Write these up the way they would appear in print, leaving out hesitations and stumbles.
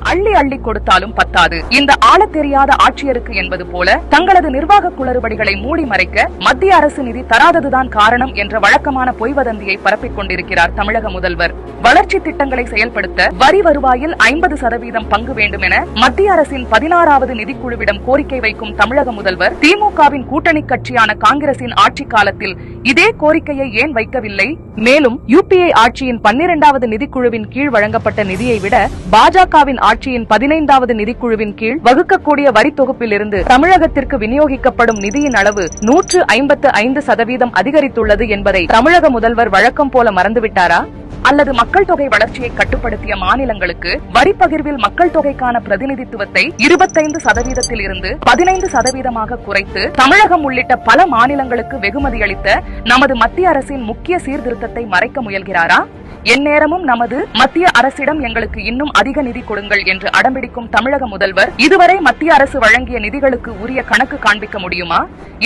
அள்ளி அள்ளி கொடுத்தாலும் பத்தாது. இந்த ஆளத் தெரியாத ஆட்சியருக்கு என்பது போல தங்களது நிர்வாக குளறுபடிகளை மூடி மறைக்க மத்திய அரசு நிதி தராததுதான் காரணம் என்ற வழக்கமான பொய்வதந்தியை பரப்பிக் கொண்டிருக்கிறார் தமிழக முதல்வர். வளர்ச்சி திட்டங்களை செயல்படுத்த வரி வருவாயில் 50% பங்கு வேண்டும் என மத்திய அரசின் 16வது நிதிக்குழுவிடம் கோரிக்கை வைக்கும் தமிழக முதல்வர் திமுகவின் கூட்டணி கட்சியான காங்கிரசின் ஆட்சி காலத்தில் இதே கோரிக்கையை ஏன் வைக்கவில்லை? மேலும் யுபிஏ ஆட்சியின் 12வது நிதிக்குழுவின் கீழ் வழங்கப்பட்ட நிதியை விட பாஜகவின் ஆட்சியின் 15வது நிதிக்குழுவின் கீழ் வகுக்கக்கூடிய வரி தொகுப்பிலிருந்து தமிழகத்திற்கு விநியோகிக்கப்படும் நிதியின் அளவு 155% அதிகரித்துள்ளது என்பதை தமிழக முதல்வர் வழக்கம் போல மறந்துவிட்டாரா? அல்லது மக்கள் தொகை வளர்ச்சியை கட்டுப்படுத்திய மாநிலங்களுக்கு வரி பகிர்வில் மக்கள் தொகைக்கான பிரதிநிதித்துவத்தை 25% இருந்து 15% குறைத்து தமிழகம் உள்ளிட்ட பல மாநிலங்களுக்கு வெகுமதி அளித்த நமது மத்திய அரசின் முக்கிய சீர்திருத்தத்தை மறைக்க முயல்கிறாரா? எந்நேரமும் நமது மத்திய அரசிடம் எங்களுக்கு இன்னும் அதிக நிதி கொடுங்கள் என்று அடம்பிடிக்கும் தமிழக முதல்வர் இதுவரை மத்திய அரசு வழங்கிய நிதிகளுக்கு உரிய கணக்கு காண்பிக்க முடியுமா?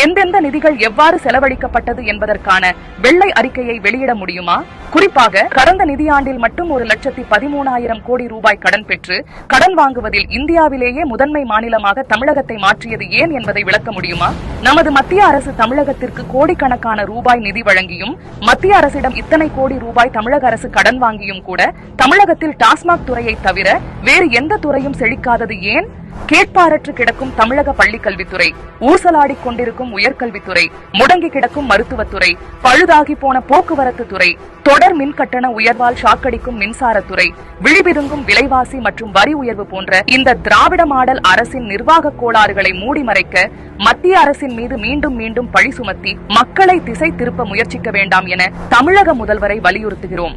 எந்தெந்த நிதிகள் எவ்வாறு செலவழிக்கப்பட்டது என்பதற்கான வெள்ளை அறிக்கையை வெளியிட முடியுமா? குறிப்பாக கடந்த நிதியாண்டில் மட்டும் 1,13,000 கோடி ரூபாய் கடன் பெற்று கடன் வாங்குவதில் இந்தியாவிலேயே முதன்மை மாநிலமாக தமிழகத்தை மாற்றியது ஏன் என்பதை விளக்க முடியுமா? நமது மத்திய அரசு தமிழகத்திற்கு கோடிக்கணக்கான ரூபாய் நிதி வழங்கியும் மத்திய அரசிடம் இத்தனை கோடி ரூபாய் தமிழக அரசு கடன் வாங்கியும் கூட தமிழகத்தில் டாஸ்மாக் துறையை தவிர வேறு எந்த துறையும் செழிக்காதது ஏன்? கேட்பாரற்று கிடக்கும் தமிழக பள்ளிக்கல்வித்துறை, ஊசலாடிக் கொண்டிருக்கும் உயர்கல்வித்துறை, முடங்கி கிடக்கும் மருத்துவத்துறை, பழுதாகி போன போக்குவரத்து துறை, தொடர் மின் கட்டண உயர்வால் ஷாக்கடிக்கும் மின்சாரத்துறை, விழிபிதுங்கும் விலைவாசி மற்றும் வரி உயர்வு போன்ற இந்த திராவிட மாடல் அரசின் நிர்வாக கோளாறுகளை மூடி மறைக்க மத்திய அரசின் மீது மீண்டும் மீண்டும் பழி சுமத்தி மக்களை திசை திருப்ப முயற்சிக்க வேண்டாம் என தமிழக முதல்வரை வலியுறுத்துகிறோம்.